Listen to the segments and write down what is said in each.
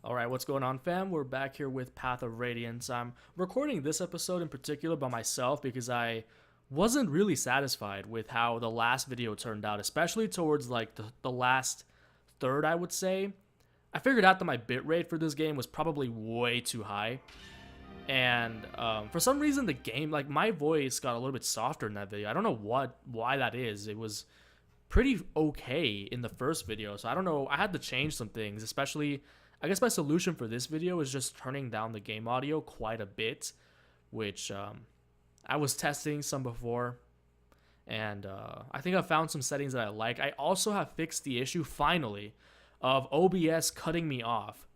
Alright, what's going on, fam? We're back here with Path of Radiance. I'm recording this episode in particular by myself because I wasn't really satisfied with how the last video turned out, especially towards like the last third, I would say. I figured out that my bitrate for this game was probably way too high. And for some reason, the game, like my voice got a little bit softer in that video. I don't know why that is. It was pretty okay in the first video, so I don't know. I had to change some things, especially I guess my solution for this video is just turning down the game audio quite a bit, which I was testing some before, and I think I found some settings that I like. I also have fixed the issue, finally, of OBS cutting me off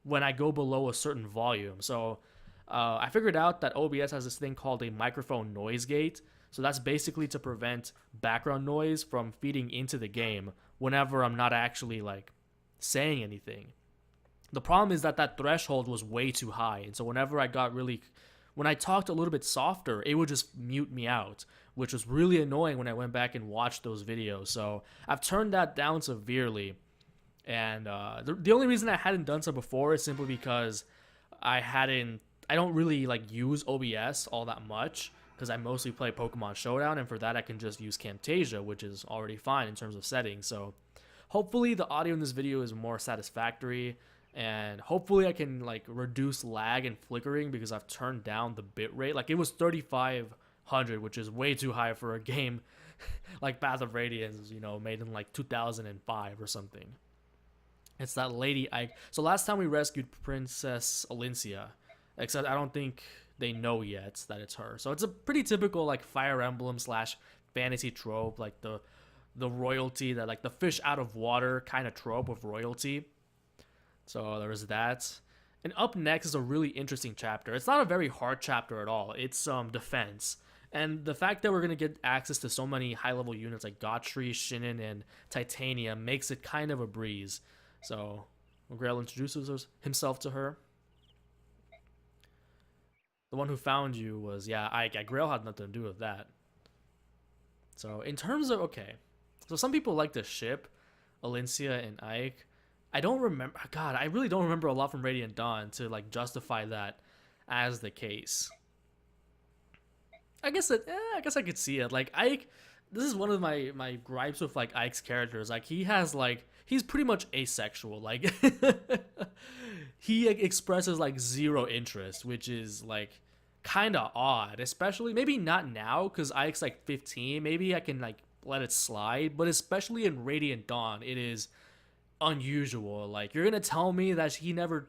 when I go below a certain volume. So I figured out that OBS has this thing called a microphone noise gate. So that's basically to prevent background noise from feeding into the game whenever I'm not actually like saying anything. The problem is that that threshold was way too high, and so when I talked a little bit softer, it would just mute me out, which was really annoying when I went back and watched those videos. So I've turned that down severely, and the only reason I hadn't done so before is simply because I don't really like use OBS all that much, because I mostly play Pokemon Showdown, and for that I can just use Camtasia, which is already fine in terms of settings. So hopefully the audio in this video is more satisfactory, and hopefully I can like reduce lag and flickering because I've turned down the bitrate. Like it was 3500, which is way too high for a game like Path of Radiance, made in like 2005 or something. It's that Lady Ike. So last time we rescued Princess Alincia, except I don't think they know yet that it's her. So it's a pretty typical like Fire Emblem / fantasy trope, like the royalty, that like the fish out of water kind of trope of royalty. So there's that. And up next is a really interesting chapter. It's not a very hard chapter at all. It's defense. And the fact that we're going to get access to so many high-level units like Gotri, Shinin, and Titanium makes it kind of a breeze. So Grail introduces himself to her. The one who found you was, yeah, Ike. Grail had nothing to do with that. So in terms of, okay. So some people like to ship Alincia and Ike. I don't remember. God, I really don't remember a lot from Radiant Dawn to like justify that as the case. I guess I could see it. Like Ike, this is one of my gripes with like Ike's characters. Like he's pretty much asexual. Like he expresses like zero interest, which is like kind of odd. Especially maybe not now because Ike's like 15. Maybe I can like let it slide. But especially in Radiant Dawn, it is unusual. Like you're gonna tell me that he never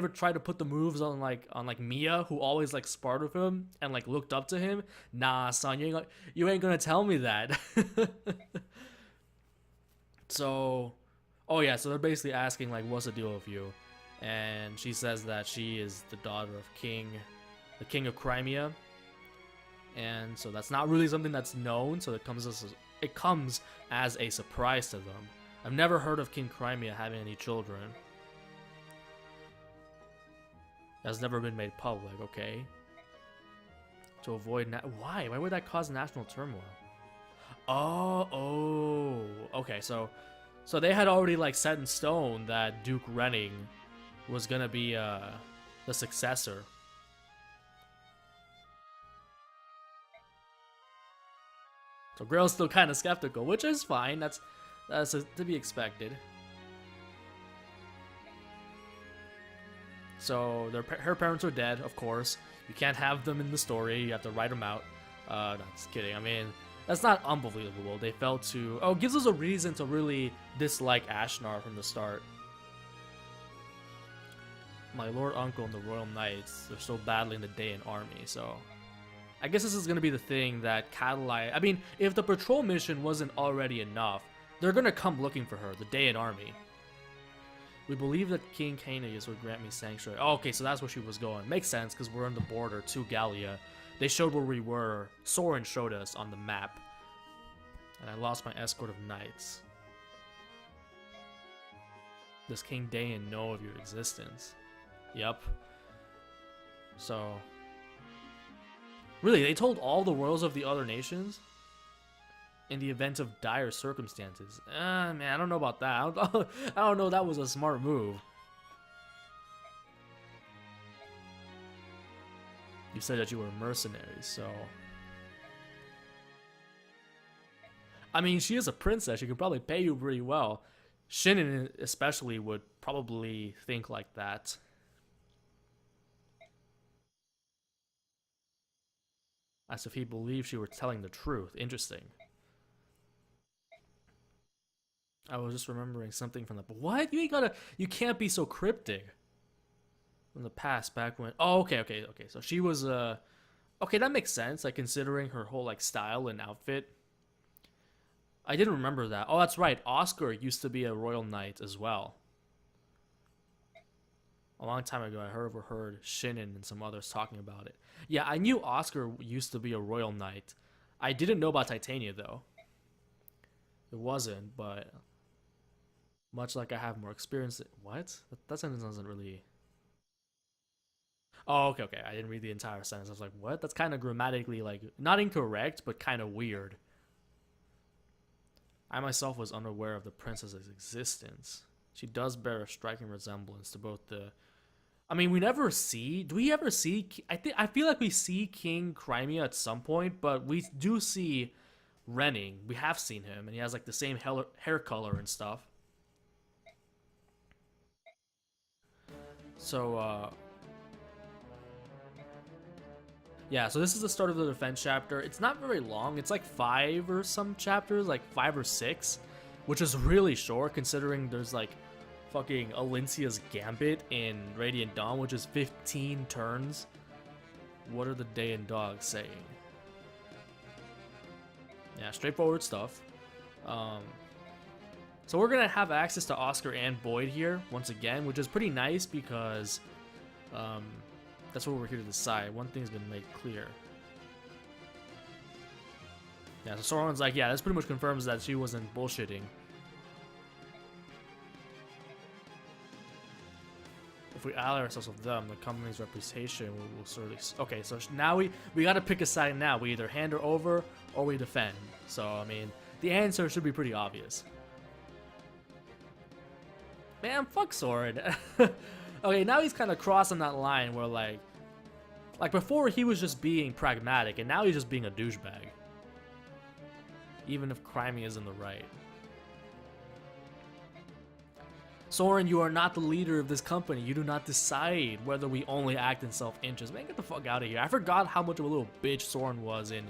tried to put the moves on like Mia, who always like sparred with him and like looked up to him? Nah, son, you ain't gonna tell me that. So oh yeah, so they're basically asking like what's the deal with you, and she says that she is the daughter of the king of Crimea, and so that's not really something that's known, so it comes as a surprise to them. I've never heard of King Crimea having any children. That's never been made public, okay? To avoid why? Why would that cause national turmoil? Oh, okay. So they had already like set in stone that Duke Renning was gonna be the successor. So Grail's still kind of skeptical, which is fine. That's to be expected. So her parents are dead, of course. You can't have them in the story. You have to write them out. No, just kidding. I mean, that's not unbelievable. They fell to... Oh, it gives us a reason to really dislike Ashnar from the start. My lord uncle and the royal knights, they're still battling the Daean army, so... I guess this is going to be the thing that catalyzed... I mean, if the patrol mission wasn't already enough, they're gonna come looking for her, the Daean army. We believe that King Cainius would grant me sanctuary. Oh, okay, so that's where she was going. Makes sense, because we're on the border to Gallia. They showed where we were. Soren showed us on the map. And I lost my escort of knights. Does King Daean know of your existence? Yep. So... Really, they told all the royals of the other nations? In the event of dire circumstances. Man, I don't know about that. I don't know that was a smart move. You said that you were mercenaries, so... I mean, she is a princess. She could probably pay you pretty well. Shinnon especially would probably think like that. As if he believed she were telling the truth. Interesting. I was just remembering something from the... What? You ain't gotta... You can't be so cryptic. From the past, back when... Oh, okay. So she was, Okay, that makes sense, like, considering her whole, like, style and outfit. I didn't remember that. Oh, that's right. Oscar used to be a royal knight as well. A long time ago, I overheard Shinnon and some others talking about it. Yeah, I knew Oscar used to be a royal knight. I didn't know about Titania, though. It wasn't, but... Much like I have more experience... What? That sentence doesn't really... Oh, okay. I didn't read the entire sentence. I was like, what? That's kind of grammatically, like, not incorrect, but kind of weird. I myself was unaware of the princess's existence. She does bear a striking resemblance to both the... I mean, we never see... Do we ever see... I feel like we see King Crimea at some point, but we do see Renning. We have seen him, and he has, like, the same hair color and stuff. So, yeah, so this is the start of the defense chapter. It's not very long. It's like 5 or some chapters, like 5 or 6, which is really short considering there's like fucking Alincia's Gambit in Radiant Dawn, which is 15 turns. What are the Day and Dogs saying? Yeah, straightforward stuff. So we're gonna have access to Oscar and Boyd here once again, which is pretty nice because that's what we're here to decide. One thing's been made clear. Yeah, so Sauron's like, yeah, this pretty much confirms that she wasn't bullshitting. If we ally ourselves with them, the company's reputation will certainly... Okay, so now we gotta pick a side now. We either hand her over or we defend. So, I mean, the answer should be pretty obvious. Man, fuck Soren. Okay, now he's kind of crossing that line where, like before he was just being pragmatic, and now he's just being a douchebag. Even if Crimea is in the right. Soren, you are not the leader of this company. You do not decide whether we only act in self-interest. Man, get the fuck out of here. I forgot how much of a little bitch Soren was in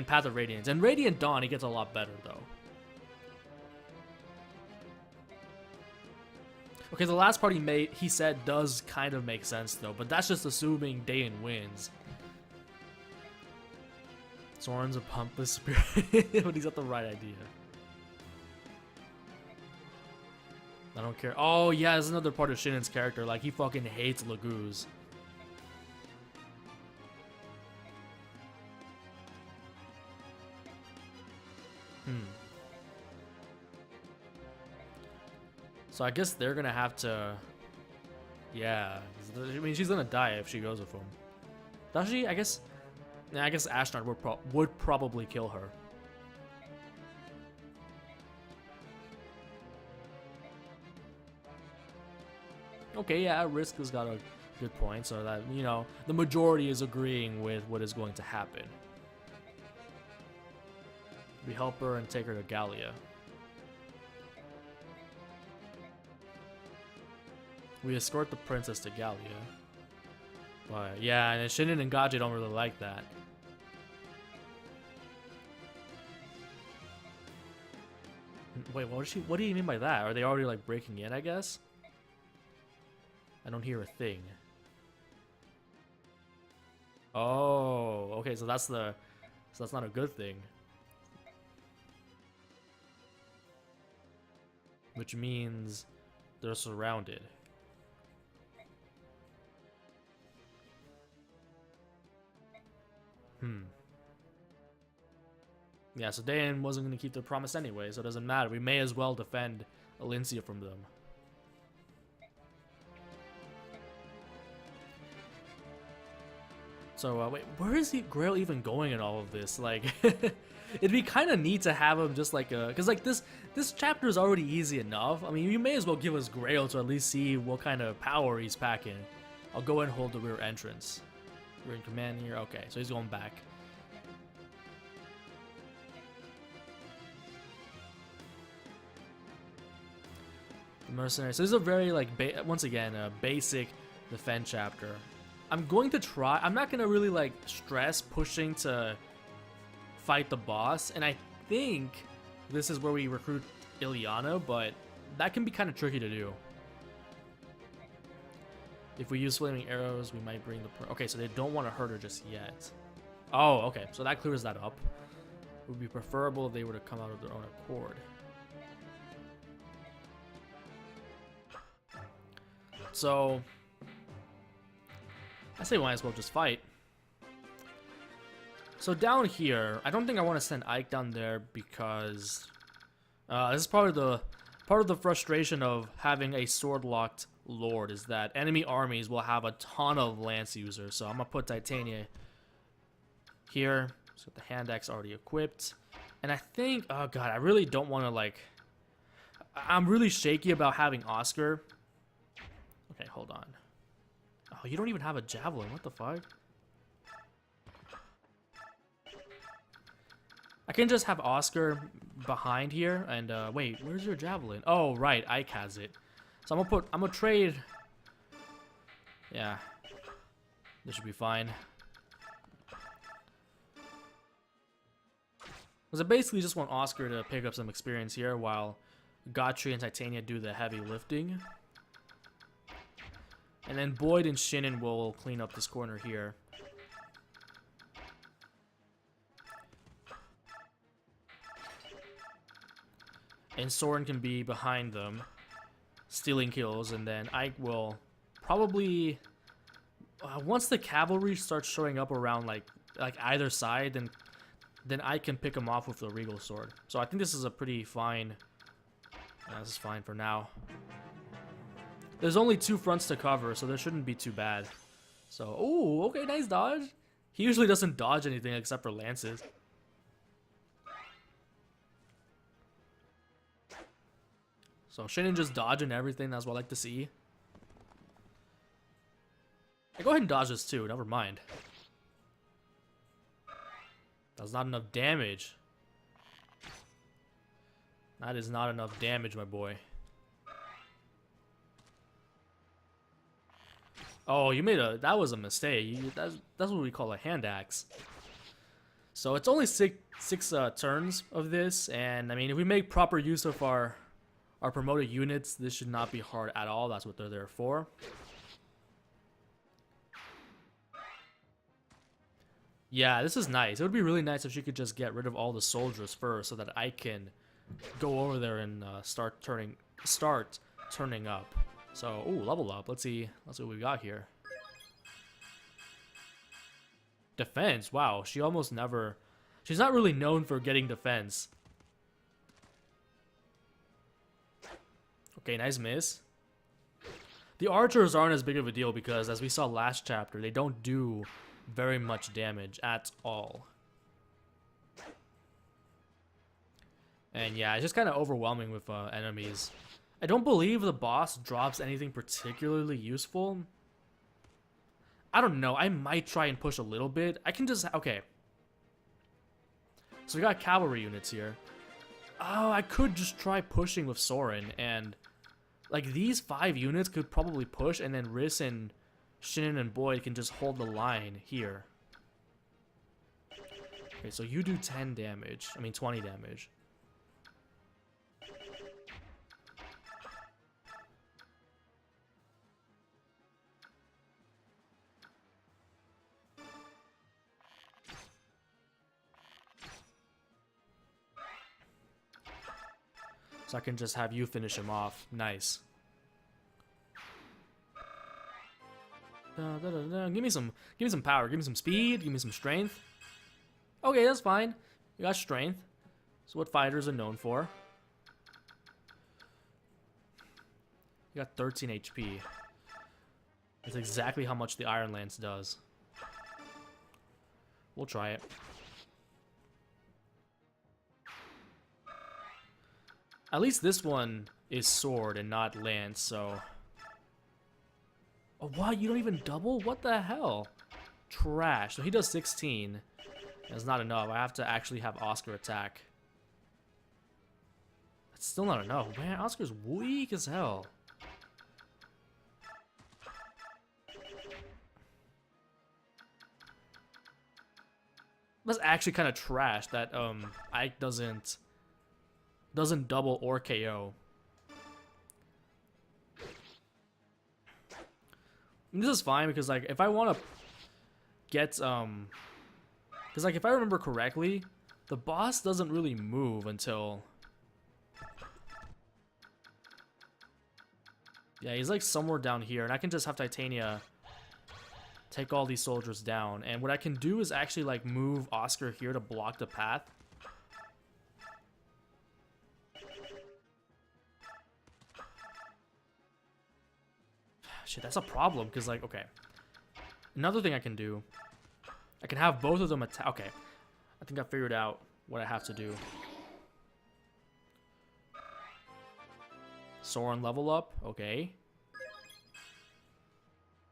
Path of Radiance. In Radiant Dawn, he gets a lot better, though. Okay, the last part he said does kind of make sense, though, but that's just assuming Dayan wins. Soren's a pompous spirit, but he's got the right idea. I don't care. Oh, yeah, there's another part of Shinnon's character. Like, he fucking hates Laguz. So I guess they're gonna have to... Yeah. I mean, she's gonna die if she goes with him. Does she? I guess... Yeah, I guess Ashnard would probably kill her. Okay, yeah, Risk has got a good point, so that, you know, the majority is agreeing with what is going to happen. We help her and take her to Gallia. We escort the princess to Gallia. But yeah, and Shinnon and Gaji don't really like that. Wait, what do you mean by that? Are they already like breaking in, I guess? I don't hear a thing. Oh, okay, so that's not a good thing. Which means they're surrounded. Yeah, so Dayan wasn't going to keep their promise anyway, so it doesn't matter. We may as well defend Alincia from them. So, wait, where is Grail even going in all of this? Like, it'd be kind of neat to have him just like a... Because, like, this chapter is already easy enough. I mean, you may as well give us Grail to at least see what kind of power he's packing. I'll go and hold the rear entrance. We're in command here. Okay, so he's going back. The mercenaries. So this is a very, like, once again, a basic defend chapter. I'm going to try. I'm not going to really, like, stress pushing to fight the boss. And I think this is where we recruit Ileana, but that can be kind of tricky to do. If we use flaming arrows, we might bring the... Okay, so they don't want to hurt her just yet. Oh, okay. So that clears that up. It would be preferable if they were to come out of their own accord. So... I say we might as well just fight. So down here, I don't think I want to send Ike down there because... this is part of the frustration of having a sword-locked lord is that enemy armies will have a ton of lance users. So I'm gonna put Titania here. So the hand axe already equipped, and I think, oh god, I really don't want to, like, I'm really shaky about having Oscar. Okay, hold on. Oh, you don't even have a javelin. What the fuck? I can just have Oscar behind here, and wait, where's your javelin? Oh, right, Ike has it. So I'm gonna trade. Yeah, this should be fine. Because I basically just want Oscar to pick up some experience here while Godfrey and Titania do the heavy lifting. And then Boyd and Shinnon will clean up this corner here. And Soren can be behind them, stealing kills, and then Ike will probably, once the cavalry starts showing up around like either side, then Ike can pick them off with the regal sword. So I think this is a pretty fine. This is fine for now. There's only 2 fronts to cover, so there shouldn't be too bad. So, oh, okay, nice dodge. He usually doesn't dodge anything except for lances. So Shinnon just dodging everything. That's what I like to see. Hey, go ahead and dodge this too. Never mind. That's not enough damage. That is not enough damage, my boy. Oh, you made a... That was a mistake. That's what we call a hand axe. So it's only six turns of this. And, I mean, if we make proper use of our promoted units, this should not be hard at all. That's what they're there for. Yeah, this is nice. It would be really nice if she could just get rid of all the soldiers first so that I can go over there and start turning up. So, ooh, level up. Let's see what we got here. Defense. Wow, she almost never... She's not really known for getting defense. Okay, nice miss. The archers aren't as big of a deal because, as we saw last chapter, they don't do very much damage at all. And yeah, it's just kind of overwhelming with enemies. I don't believe the boss drops anything particularly useful. I don't know. I might try and push a little bit. I can just... Okay. So we got cavalry units here. Oh, I could just try pushing with Soren, and... Like, these 5 units could probably push, and then Riss and Shinnon and Boyd can just hold the line here. Okay, so you do 10 damage. I mean, 20 damage. So I can just have you finish him off. Nice. Give me some power. Give me some speed. Give me some strength. Okay, that's fine. You got strength. That's what fighters are known for. You got 13 HP. That's exactly how much the Iron Lance does. We'll try it. At least this one is sword and not lance, so... Oh, what? You don't even double? What the hell? trash. So he does 16. That's not enough. I have to actually have Oscar attack. That's still not enough. Man, Oscar's weak as hell. That's actually kind of trash that Ike doesn't double or KO. And this is fine because like if I want to get because like if I remember correctly, the boss doesn't really move until yeah, he's like somewhere down here, and I can just have Titania take all these soldiers down. And what I can do is actually like move Oscar here to block the path. Shit, that's a problem because like, okay. Another thing I can do, I can have both of them attack. Okay, I think I figured out what I have to do. Soren level up, okay.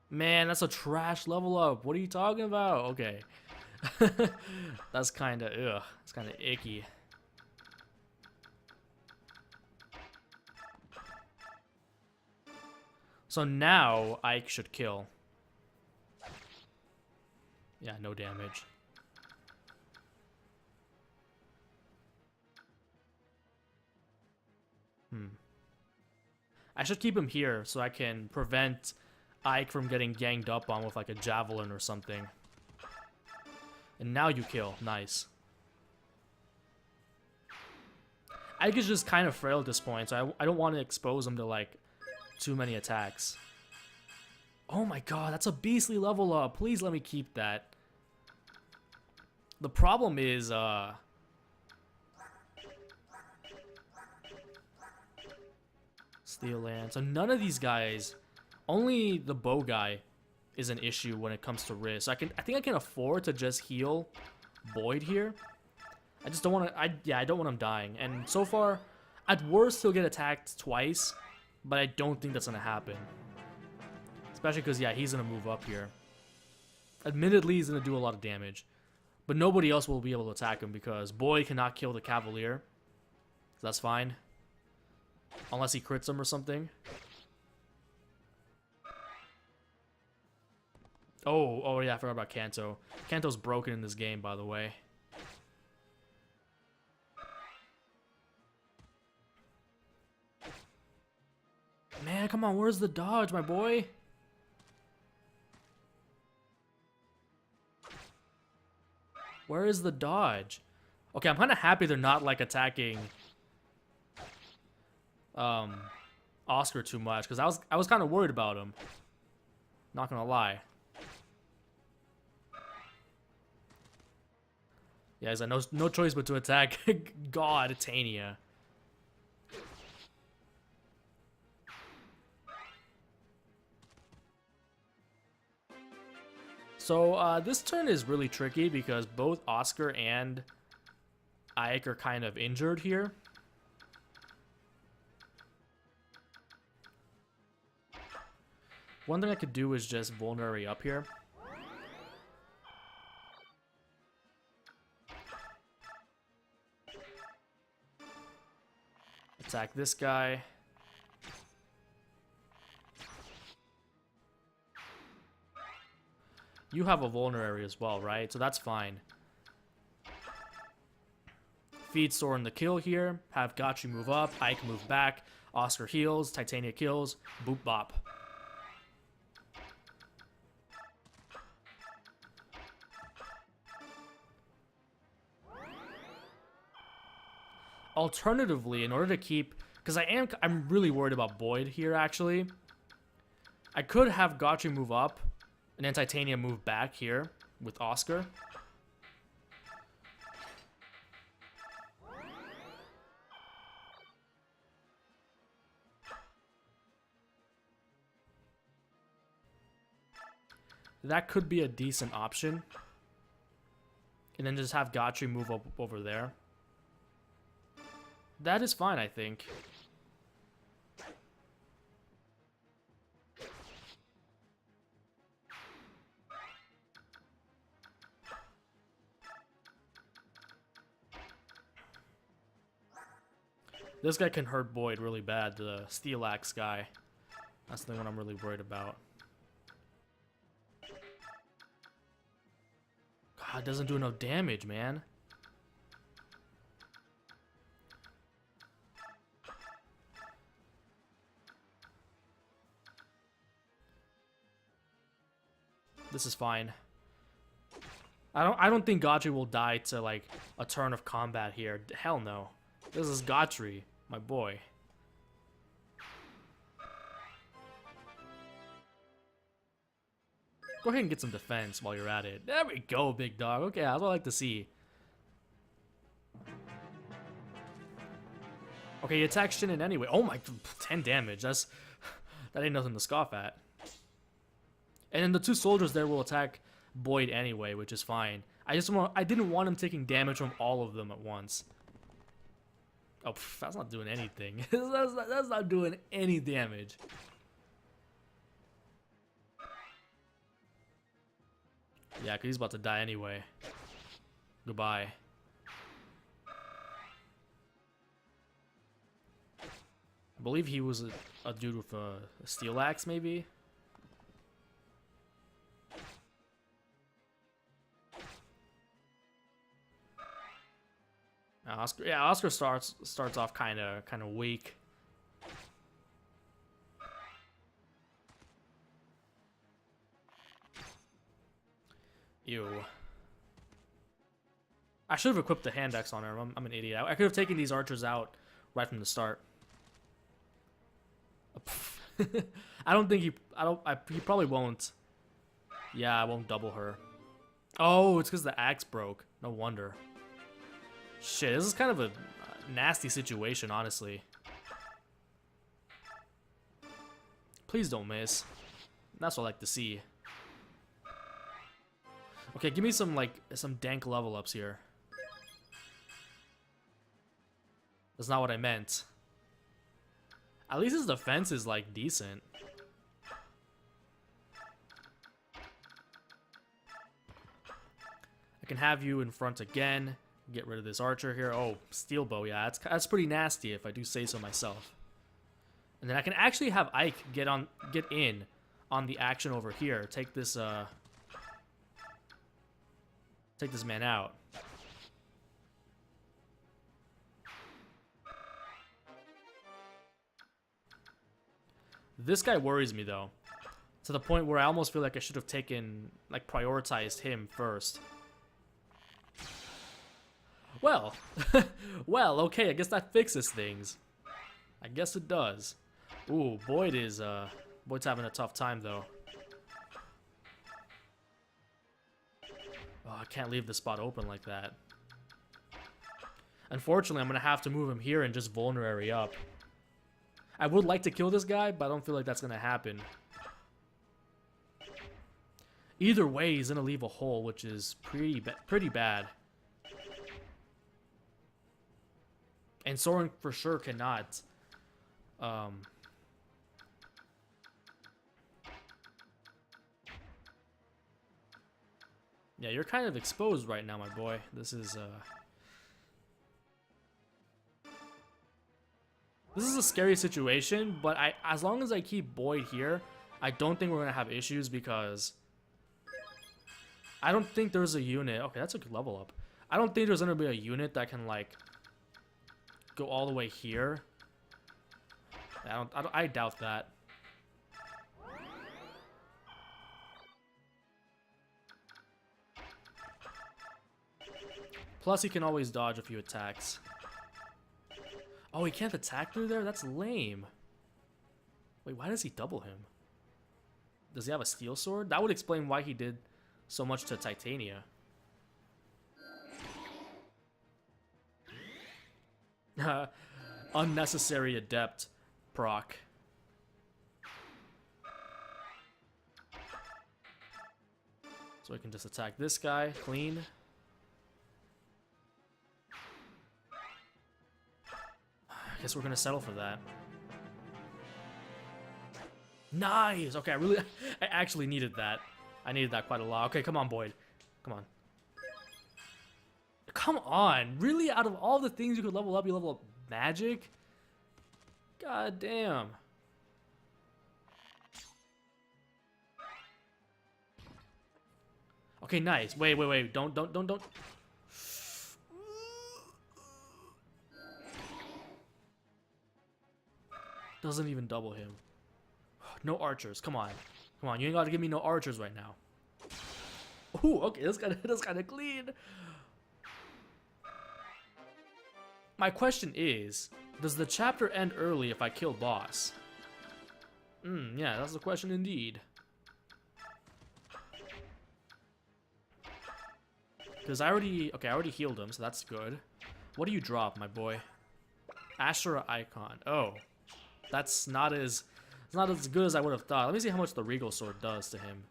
Man, that's a trash level up. What are you talking about? Okay. That's kind of, ugh. It's kind of icky. So now Ike should kill. Yeah, no damage. I should keep him here so I can prevent Ike from getting ganged up on with like a javelin or something. And now you kill. Nice. Ike is just kind of frail at this point, so I don't want to expose him to like too many attacks. Oh my god, that's a beastly level up. Please let me keep that. The problem is, Steel Lance. So none of these guys, only the bow guy is an issue when it comes to risk. I think I can afford to just heal Boyd here. I just don't want to, I don't want him dying. And so far, at worst, he'll get attacked twice, but I don't think that's going to happen. Especially because, yeah, he's going to move up here. Admittedly, he's going to do a lot of damage. But nobody else will be able to attack him because Boyd cannot kill the Cavalier. So that's fine. Unless he crits him or something. Oh yeah, I forgot about Kanto. Kanto's broken in this game, by the way. Man, come on, where's the dodge, my boy? Where is the dodge? Okay, I'm kind of happy they're not like attacking Oscar too much, because I was kind of worried about him. Not gonna lie. Yeah, he's like no choice but to attack God Titania. So this turn is really tricky because both Oscar and Ike are kind of injured here. One thing I could do is just vulnerary up here. Attack this guy. You have a vulnerary as well, right? So that's fine. Feed Soren the kill here. Have Gotchi move up. Ike move back. Oscar heals. Titania kills. Boop bop. Alternatively, in order to keep, because I'm really worried about Boyd here actually. I could have Gotchi move up, and then Titania move back here with Oscar. That could be a decent option. And then just have Gotchi move up over there. That is fine, I think. This guy can hurt Boyd really bad, the Steel Axe guy. That's the one I'm really worried about. God, it doesn't do enough damage, man. This is fine. I don't think Godfrey will die to like a turn of combat here. Hell no. This is Godfrey, my boy. Go ahead and get some defense while you're at it. There we go, big dog. Okay, that's what I like to see. Okay, he attacks Shinin anyway. Oh my, 10 damage. That ain't nothing to scoff at. And then the two soldiers there will attack Boyd anyway, which is fine. I didn't want him taking damage from all of them at once. Oh, that's not doing anything. that's not doing any damage. Yeah, because he's about to die anyway. Goodbye. I believe he was a dude with a steel axe, maybe? Oscar starts off kind of weak. Ew. I should have equipped the hand axe on her. I'm an idiot. I could have taken these archers out right from the start. I don't think he probably won't. Yeah, I won't double her. Oh, it's because the axe broke. No wonder. Shit, this is kind of a nasty situation, honestly. Please don't miss. That's what I like to see. Okay, give me some dank level ups here. That's not what I meant. At least his defense is like decent. I can have you in front again. Get rid of this archer here. Oh, steel bow. Yeah, that's pretty nasty if I do say so myself. And then I can actually have Ike get in on the action over here. Take this man out. This guy worries me though, to the point where I almost feel like I should have prioritized him first. Well, well, okay, I guess that fixes things. I guess it does. Ooh, Boyd's having a tough time though. Oh, I can't leave the spot open like that. Unfortunately, I'm gonna have to move him here and just vulnerary up. I would like to kill this guy, but I don't feel like that's gonna happen. Either way, he's gonna leave a hole, which is pretty bad. And Soren for sure cannot. Yeah, you're kind of exposed right now, my boy. This is a scary situation, but as long as I keep Boyd here, I don't think we're gonna have issues because I don't think there's a unit. Okay, that's a good level up. I don't think there's gonna be a unit that can like go all the way here. I doubt that. Plus, he can always dodge a few attacks. Oh, he can't attack through there? That's lame. Wait, why does he double him? Does he have a steel sword? That would explain why he did so much to Titania. Unnecessary adept proc. So I can just attack this guy clean. I guess we're gonna settle for that. Nice. Okay, I actually needed that. I needed that quite a lot. Okay, come on, Boyd. Come on. Come on. Really? Out of all the things you could level up, you level up magic? God damn. Okay, nice. Wait. Don't. Doesn't even double him. No archers. Come on. Come on. You ain't got to give me no archers right now. Ooh, okay. That's kind of clean. My question is, does the chapter end early if I kill boss? Yeah, that's the question indeed. Because I already healed him, so that's good. What do you drop, my boy? Ashura icon. Oh, it's not as good as I would have thought. Let me see how much the Regal Sword does to him.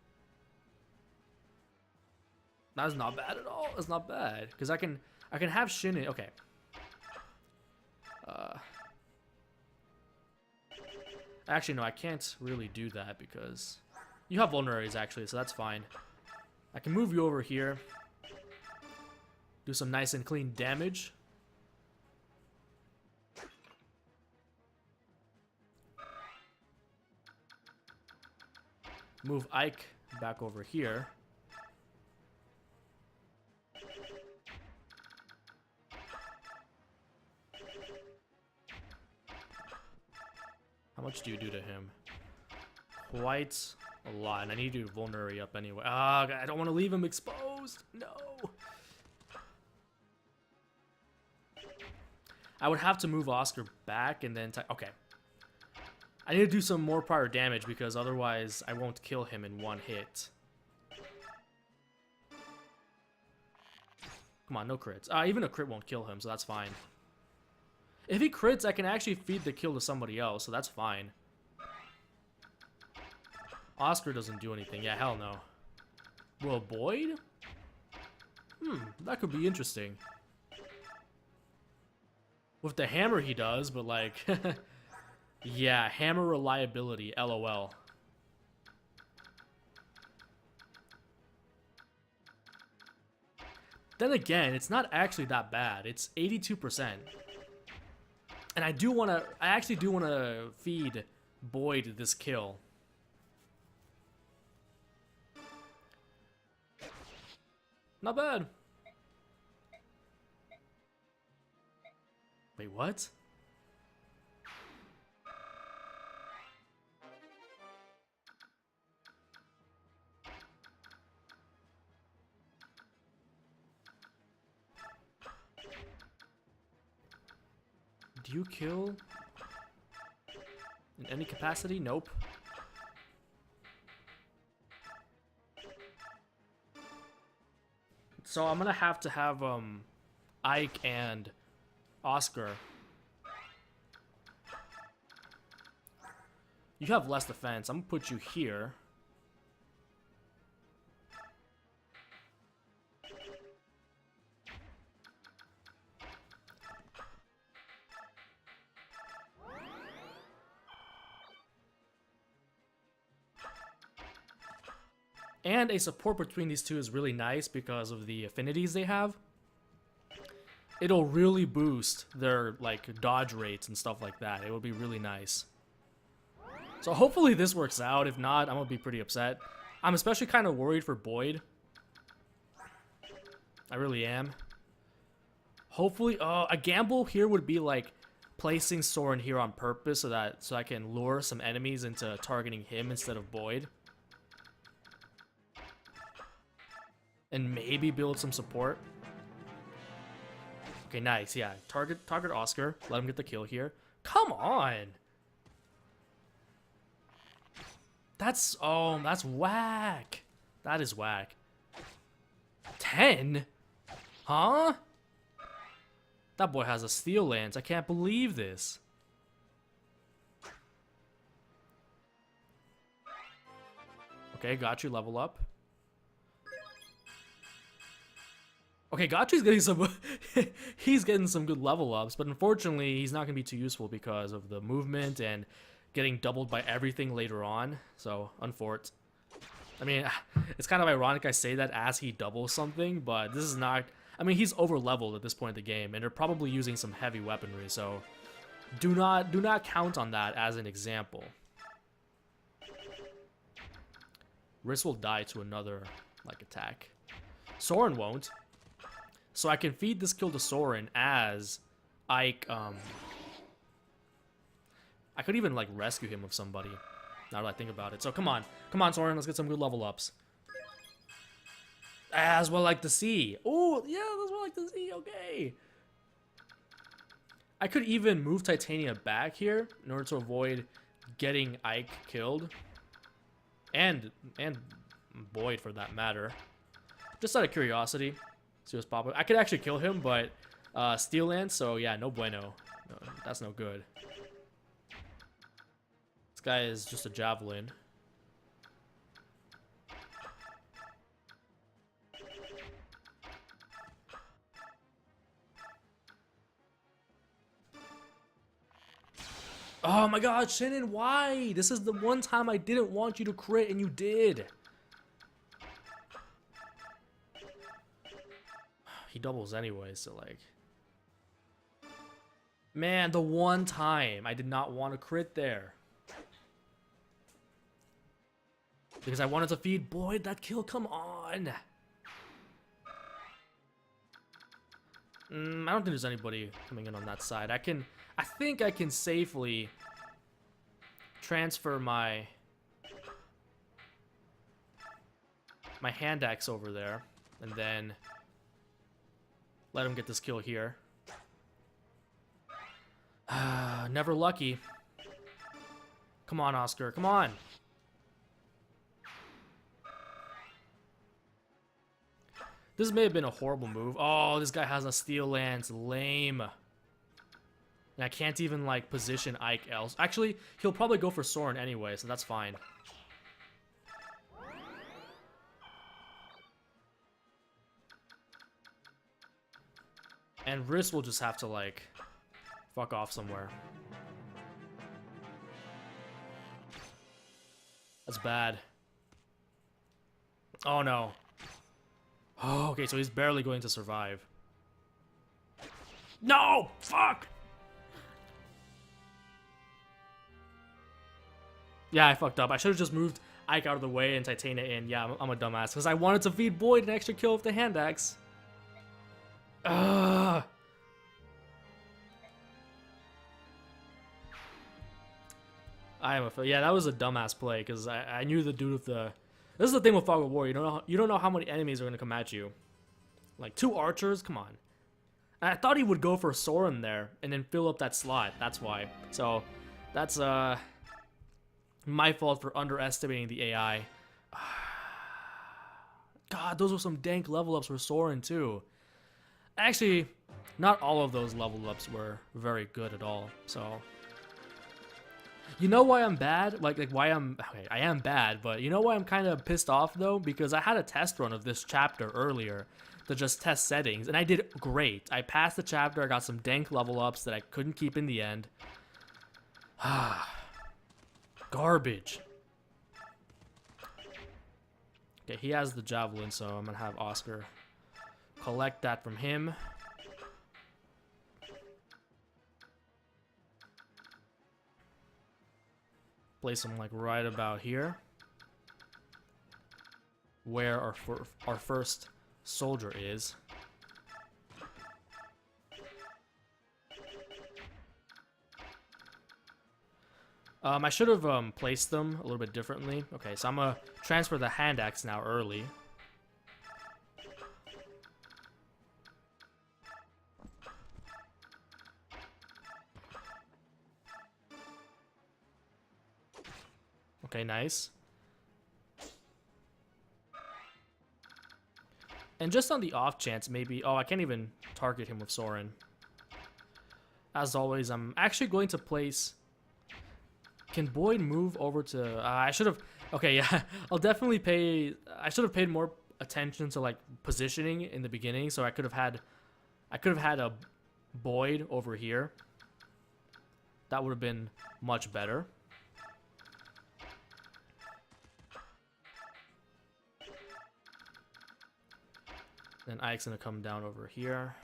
That's not bad at all. It's not bad because I can have Shin in. Okay. Actually, no, I can't really do that because you have vulneraries actually, so that's fine. I can move you over here. Do some nice and clean damage. Move Ike back over here. How much do you do to him? Quite a lot, and I need to vulnerary up anyway. Ah, I don't want to leave him exposed. No. I would have to move Oscar back and then... Okay. I need to do some more prior damage because otherwise I won't kill him in one hit. Come on, no crits. Even a crit won't kill him, so that's fine. If he crits, I can actually feed the kill to somebody else, so that's fine. Oscar doesn't do anything. Yeah, hell no. Will Boyd? That could be interesting. With the hammer he does, but like... yeah, hammer reliability, LOL. Then again, it's not actually that bad. It's 82%. And I actually do want to feed Boyd this kill. Not bad. Wait, what? Do you kill in any capacity? Nope. So I'm gonna have to have Ike and Oscar. You have less defense. I'm gonna put you here. And a support between these two is really nice because of the affinities they have. It'll really boost their like dodge rates and stuff like that. It would be really nice. So hopefully this works out. If not, I'm gonna be pretty upset. I'm especially kind of worried for Boyd. I really am. Hopefully, a gamble here would be like placing Soren here on purpose so I can lure some enemies into targeting him instead of Boyd. And maybe build some support. Okay, nice. Yeah, target Oscar. Let him get the kill here. Come on. That's whack. That is whack. 10? Huh? That boy has a steel lance. I can't believe this. Okay, got you. Level up. Okay, Gotchi's getting some... he's getting some good level ups, but unfortunately, he's not going to be too useful because of the movement and getting doubled by everything later on. So, unfort. I mean, it's kind of ironic I say that as he doubles something, but this is not... I mean, he's over-leveled at this point in the game, and they're probably using some heavy weaponry, so... Do not count on that as an example. Riss will die to another like attack. Soren won't. So I can feed this kill to Soren as Ike. I could even like rescue him with somebody. Now that I think about it. So come on, Soren, let's get some good level ups. As well like the sea. Oh yeah, that's what I like the sea. Okay. I could even move Titania back here in order to avoid getting Ike killed. And Boyd for that matter. Just out of curiosity. See what's popping. I could actually kill him, but Steel Lance, so yeah, no bueno. No, that's no good. This guy is just a javelin. Oh my god, Shannon, why? This is the one time I didn't want you to crit and you did. He doubles anyway, so like... Man, the one time I did not want to crit there. Because I wanted to feed Boyd that kill, come on. I don't think there's anybody coming in on that side. I think I can safely transfer my hand axe over there and then let him get this kill here. Never lucky. Come on, Oscar, come on. This may have been a horrible move. Oh, this guy has a Steel Lance. Lame. And I can't even, like, position Ike else. Actually, he'll probably go for Soren anyway, so that's fine. And Riss will just have to, like, fuck off somewhere. That's bad. Oh, no. Oh, okay, so he's barely going to survive. No! Fuck! Yeah, I fucked up. I should have just moved Ike out of the way and Titania in. Yeah, I'm a dumbass. Because I wanted to feed Boyd an extra kill with the hand axe. Ugh. Yeah, that was a dumbass play. Because I knew the dude with the... This is the thing with Fog of War. You don't know how many enemies are going to come at you. Like, 2 archers? Come on. And I thought he would go for Soren there. And then fill up that slot. That's why. So, that's... my fault for underestimating the AI. God, those were some dank level ups for Soren too. Actually, not all of those level ups were very good at all. So, you know why I'm bad? Like why I'm okay, I am bad, but you know why I'm kind of pissed off though? Because I had a test run of this chapter earlier to just test settings, and I did great. I passed the chapter. I got some dank level ups that I couldn't keep in the end. Garbage. Okay, he has the javelin, so I'm gonna have Oscar collect that from him. Place him like right about here, where our first soldier is. I should have placed them a little bit differently. Okay, so I'm gonna transfer the hand axe now early. Okay, nice. And just on the off chance, maybe... Oh, I can't even target him with Soren. As always, I'm actually going to place... Can Boyd move over to... I should have... Okay, yeah. I'll definitely pay... I should have paid more attention to, like, positioning in the beginning. So I could have had... a Boyd over here. That would have been much better. Then Ike's gonna come down over here.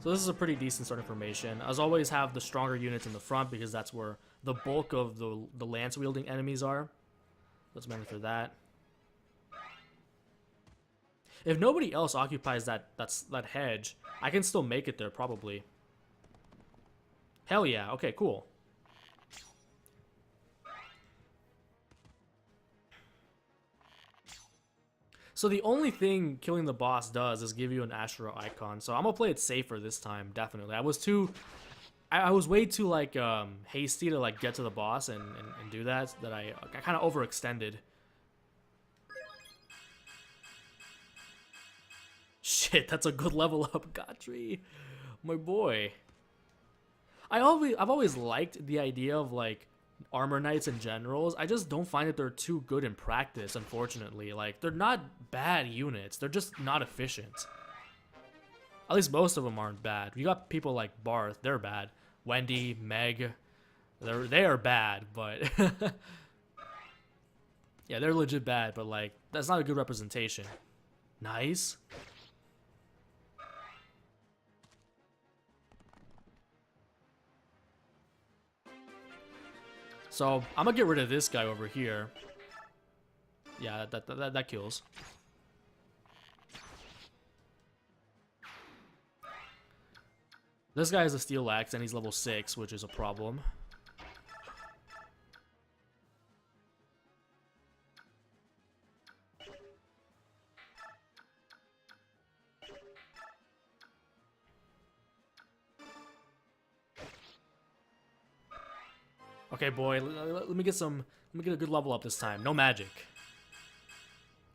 So this is a pretty decent starting formation. As always, have the stronger units in the front because that's where the bulk of the lance-wielding enemies are. Let's remember for that. If nobody else occupies that hedge, I can still make it there probably. Hell yeah. Okay, cool. So the only thing killing the boss does is give you an Ashura icon. So I'm gonna play it safer this time, definitely. I was way too like hasty to like get to the boss and do that I kind of overextended. Shit, that's a good level up, Gotri. My boy. I've always liked the idea of like armor knights and generals. I just don't find that they're too good in practice, unfortunately. Like, they're not bad units, they're just not efficient. At least most of them aren't bad. You got people like Barth, they're bad. Wendy, Meg, they are bad, but yeah, they're legit bad, but like that's not a good representation. Nice. So I'm gonna get rid of this guy over here. Yeah, that kills. This guy has a steel axe and he's level 6, which is a problem. Okay, boy, let me get a good level up this time. No magic.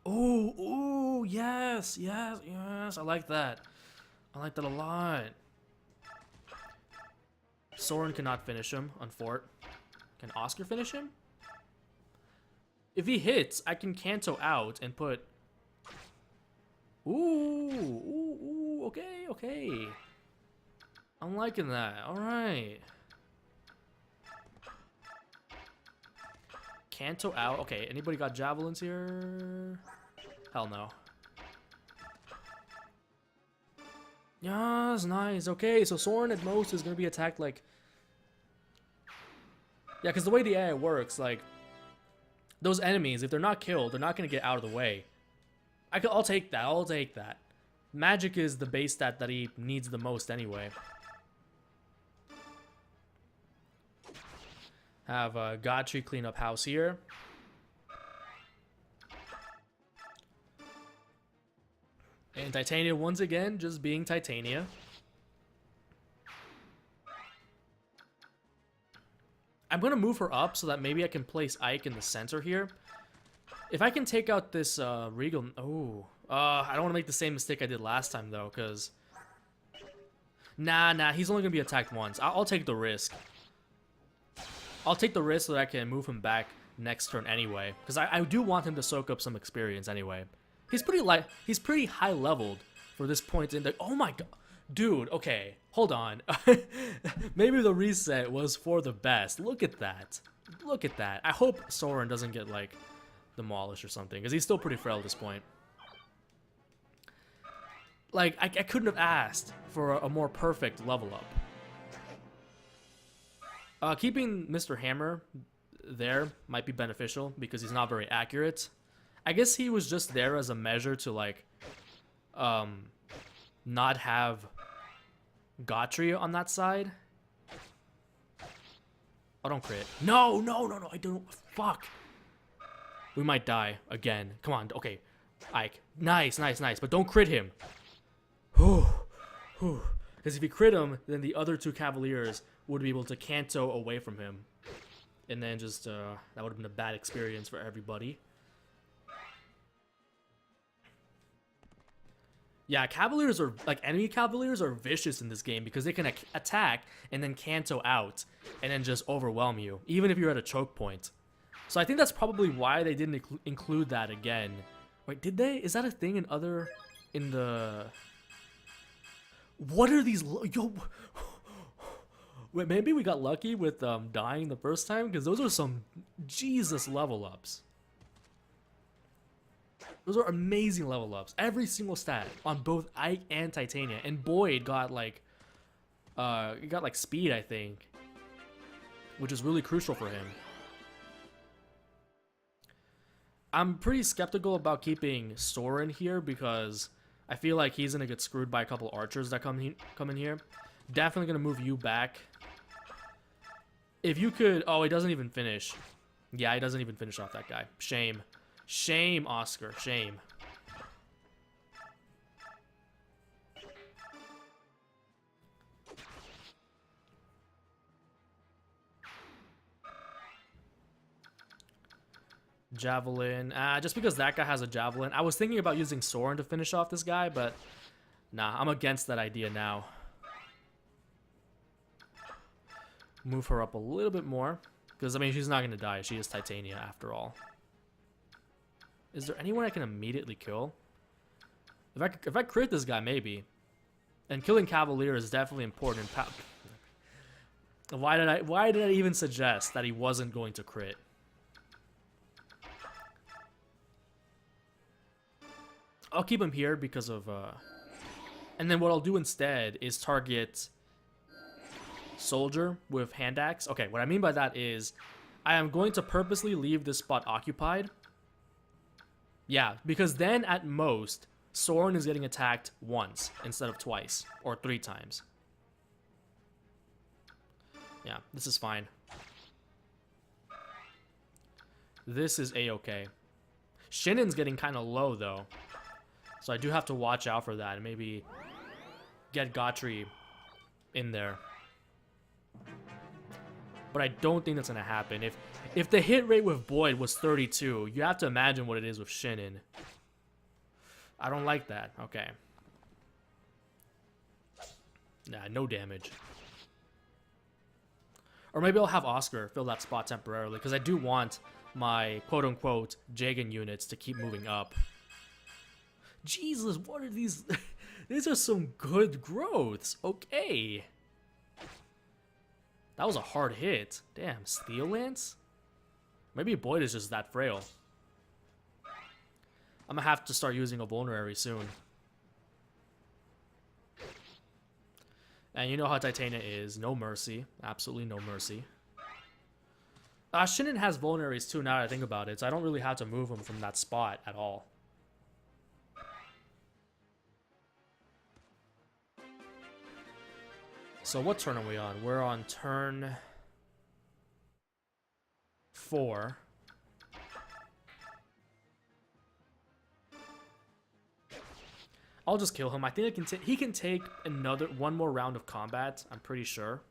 Ooh, yes. I like that. I like that a lot. Soren cannot finish him on Fort. Can Oscar finish him? If he hits, I can Canto out and put... Ooh, okay. I'm liking that, alright. Canto out. Okay, anybody got javelins here? Hell no. Yes, nice. Okay, so Soren at most is gonna be attacked like... Yeah, because the way the AI works, like... Those enemies, if they're not killed, they're not gonna get out of the way. I'll take that. Magic is the base stat that he needs the most anyway. Have Godtree clean up house here. And Titania once again, just being Titania. I'm going to move her up so that maybe I can place Ike in the center here. If I can take out this Regal... Oh, I don't want to make the same mistake I did last time though, because... Nah, he's only going to be attacked once. I'll take the risk. I'll take the risk so that I can move him back next turn anyway, because I do want him to soak up some experience anyway. He's pretty high leveled for this point in the... Oh my god. Dude, okay. Hold on. Maybe the reset was for the best. Look at that. I hope Soren doesn't get, like, demolished or something, because he's still pretty frail at this point. Like, I couldn't have asked for a more perfect level up. Keeping Mr. Hammer there might be beneficial because he's not very accurate. I guess he was just there as a measure to like not have Gotri on that side. Oh, don't crit. No, I don't. Fuck. We might die again. Come on. Okay. Ike. Nice. But don't crit him. Because if you crit him, then the other two Cavaliers would be able to Canto away from him. And then just, that would have been a bad experience for everybody. Yeah, Cavaliers are, like, enemy Cavaliers are vicious in this game because they can attack and then Canto out and then just overwhelm you, even if you're at a choke point. So I think that's probably why they didn't include that again. Wait, did they? Is that a thing in the... What are these... Yo... Wait, maybe we got lucky with dying the first time, because those are some Jesus level ups. Those are amazing level ups. Every single stat on both Ike and Titania. And Boyd got like He got like speed, I think, which is really crucial for him. I'm pretty skeptical about keeping Soren here because I feel like he's gonna get screwed by a couple archers that come in here. Definitely gonna move you back. If you could... Oh, he doesn't even finish. Yeah, he doesn't even finish off that guy. Shame. Shame, Oscar. Shame. Javelin. Just because that guy has a javelin. I was thinking about using Soren to finish off this guy, but nah, I'm against that idea now. Move her up a little bit more. Because, I mean, she's not going to die. She is Titania, after all. Is there anyone I can immediately kill? If I crit this guy, maybe. And killing Cavalier is definitely important. Why did I even suggest that he wasn't going to crit? I'll keep him here because of... And then what I'll do instead is target Soldier with hand axe. Okay, what I mean by that is I am going to purposely leave this spot occupied. Yeah, because then at most, Soren is getting attacked once instead of twice or 3 times. Yeah, this is fine. This is a-okay. Shinnen's getting kind of low though. So I do have to watch out for that and maybe get Gotri in there. But I don't think that's going to happen. If the hit rate with Boyd was 32, you have to imagine what it is with Shinnen. I don't like that. Okay. Nah, no damage. Or maybe I'll have Oscar fill that spot temporarily, because I do want my quote-unquote Jagan units to keep moving up. Jesus, what are these? These are some good growths. Okay. That was a hard hit. Damn, Steel Lance? Maybe Boyd is just that frail. I'm gonna have to start using a vulnerary soon. And you know how Titania is. No mercy. Absolutely no mercy. Shinnen has vulneraries too now that I think about it, so I don't really have to move him from that spot at all. So what turn are we on? We're on turn 4. I'll just kill him. I think he can take one more round of combat, I'm pretty sure.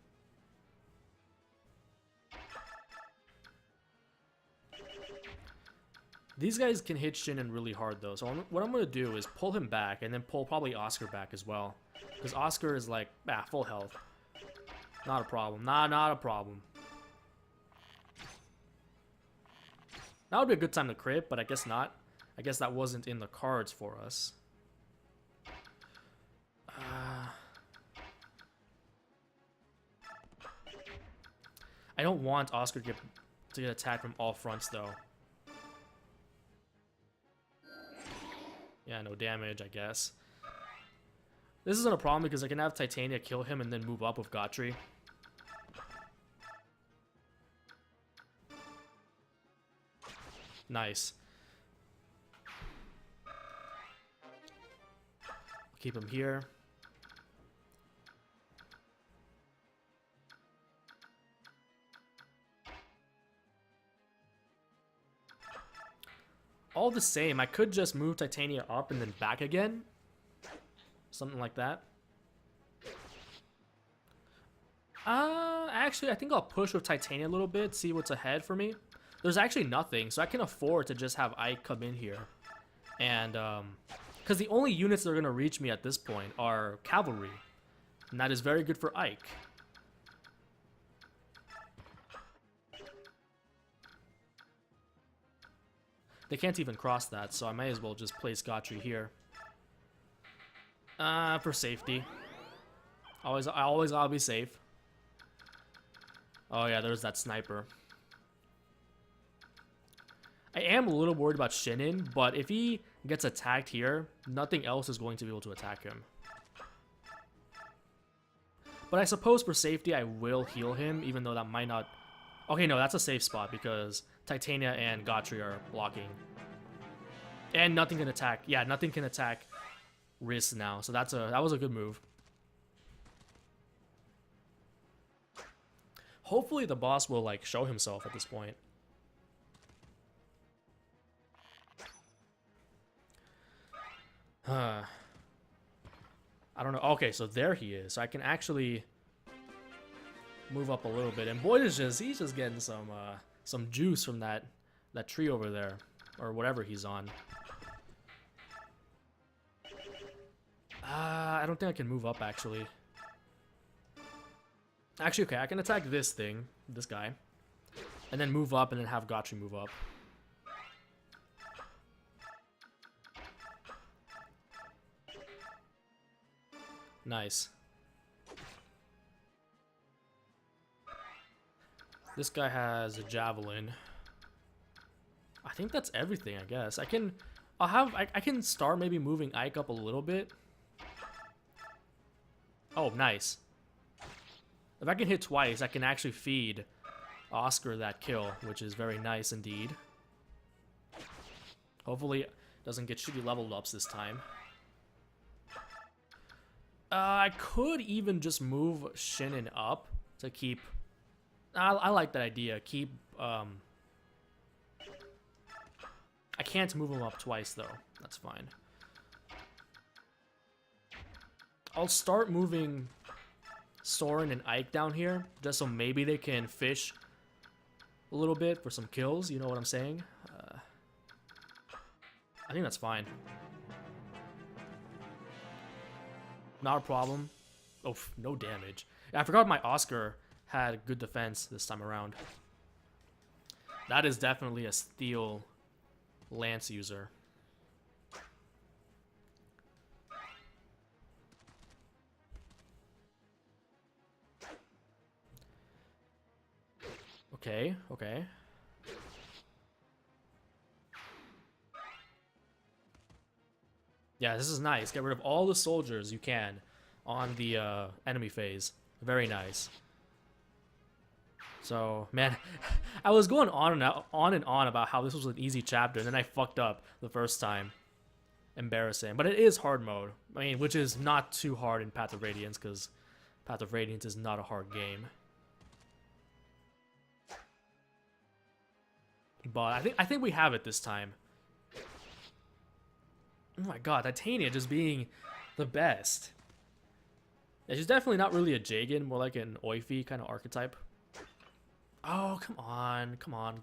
These guys can hit Shinnen really hard though, so what I'm going to do is pull him back and then pull probably Oscar back as well. Because Oscar is like, full health. Not a problem. Not a problem. That would be a good time to crit, but I guess not. I guess that wasn't in the cards for us. I don't want Oscar to get attacked from all fronts, though. Yeah, no damage, I guess. This isn't a problem because I can have Titania kill him and then move up with Gotri. Nice. Keep him here. All the same, I could just move Titania up and then back again. Something like that. Actually, I think I'll push with Titania a little bit, see what's ahead for me. There's actually nothing, so I can afford to just have Ike come in here. And, because the only units that are going to reach me at this point are cavalry. And that is very good for Ike. They can't even cross that, so I might as well just place Gotri here. For safety. I'll be safe. Oh yeah, there's that sniper. I am a little worried about Shinnen, but if he gets attacked here, nothing else is going to be able to attack him. But I suppose for safety, I will heal him, even though that might not... Okay, no, that's a safe spot because Titania and Gotri are blocking. And nothing can attack. Yeah, nothing can attack Riz now. So that was a good move. Hopefully the boss will like show himself at this point. I don't know. Okay, so there he is. So I can actually move up a little bit. And Boyd is he's just getting some juice from that tree over there, or whatever he's on. I don't think I can move up actually. Actually, okay, I can attack this thing, this guy, and then move up, and then have Gotri move up. Nice. This guy has a javelin. I think that's everything, I guess. I can start maybe moving Ike up a little bit. Oh, nice. If I can hit twice, I can actually feed Oscar that kill, which is very nice indeed. Hopefully it doesn't get shitty leveled ups this time. I could even just move Shinnon up to keep... I like that idea. Keep... I can't move him up twice, though. That's fine. I'll start moving Soren and Ike down here, just so maybe they can fish a little bit for some kills. You know what I'm saying? I think that's fine. Not a problem. Oh, no damage. I forgot my Oscar had good defense this time around. That is definitely a steel lance user. Okay, okay. Yeah, this is nice. Get rid of all the soldiers you can on the enemy phase. Very nice. So, man, I was going on and on about how this was an easy chapter, and then I fucked up the first time. Embarrassing. But it is hard mode. I mean, which is not too hard in Path of Radiance, because Path of Radiance is not a hard game. But I think we have it this time. Oh my god, Titania just being the best. Yeah, she's definitely not really a Jagan, more like an Oifi kind of archetype. Oh, come on. Come on.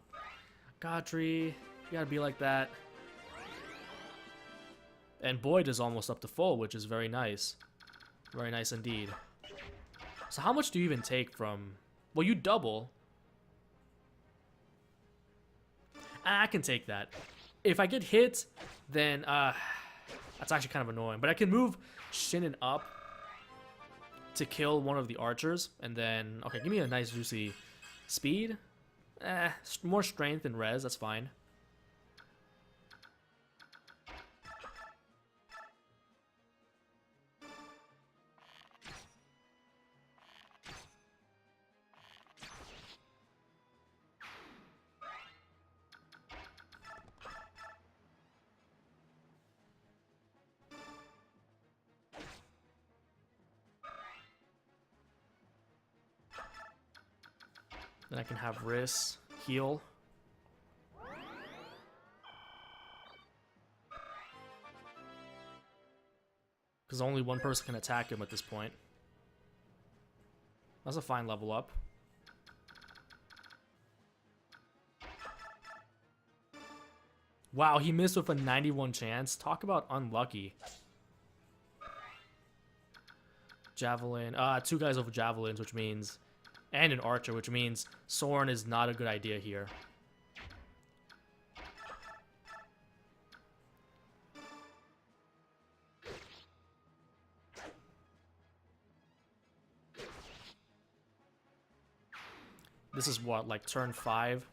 Godry, you gotta be like that. And Boyd is almost up to full, which is very nice. Very nice indeed. So how much do you even take from... Well, you double. I can take that. If I get hit, then that's actually kind of annoying. But I can move Shinnon up to kill one of the archers, and then okay, give me a nice juicy speed. More strength and res. That's fine. Then I can have Riss heal. Because only one person can attack him at this point. That's a fine level up. Wow, he missed with a 91 chance. Talk about unlucky. Javelin. 2 guys over javelins, which means... And an archer, which means Soren is not a good idea here. This is what, like turn 5?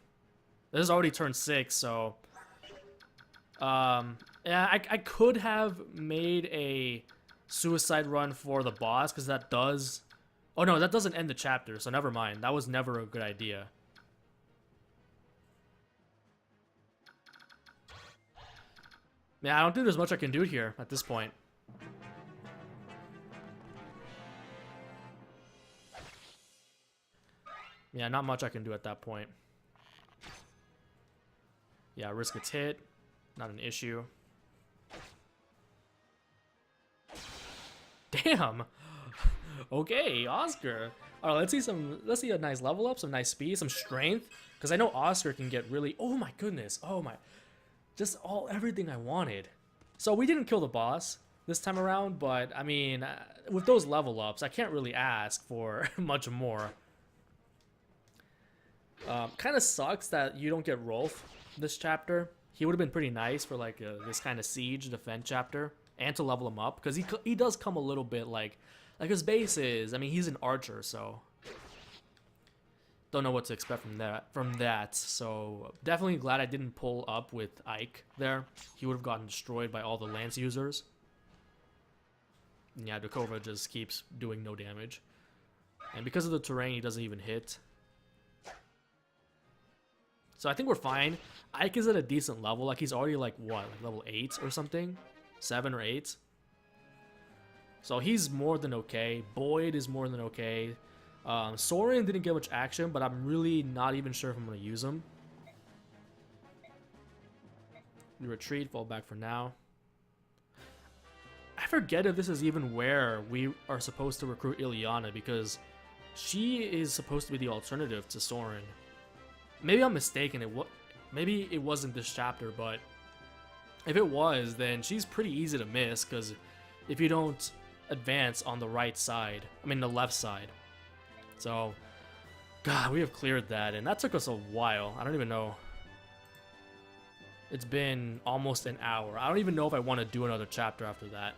This is already turn 6, so... yeah, I could have made a suicide run for the boss, because that does... Oh no, that doesn't end the chapter, so never mind. That was never a good idea. Yeah, I don't think there's much I can do here at this point. Yeah, not much I can do at that point. Yeah, risk gets hit. Not an issue. Damn. Okay, Oscar. All right, let's see a nice level up, some nice speed, some strength, because I know Oscar can get really. Oh my goodness. Oh my. Just everything I wanted. So we didn't kill the boss this time around, but I mean, with those level ups, I can't really ask for much more. Kind of sucks that you don't get Rolf this chapter. He would have been pretty nice for like this kind of siege defense chapter, and to level him up, because he does come a little bit like his base is. I mean, he's an archer, so don't know what to expect from that. So definitely glad I didn't pull up with Ike there. He would have gotten destroyed by all the lance users. And yeah, Dukova just keeps doing no damage, and because of the terrain, he doesn't even hit. So I think we're fine. Ike is at a decent level. Like, he's already like what, like level 8 or something, 7 or 8. So he's more than okay. Boyd is more than okay. Soren didn't get much action, but I'm really not even sure if I'm going to use him. We retreat, fall back for now. I forget if this is even where we are supposed to recruit Ileana, because she is supposed to be the alternative to Soren. Maybe I'm mistaken. Maybe it wasn't this chapter, but if it was, then she's pretty easy to miss, because if you don't advance on the right side, I mean the left side. So, God, we have cleared that, and that took us a while. I don't even know. It's been almost an hour. I don't even know if I want to do another chapter after that.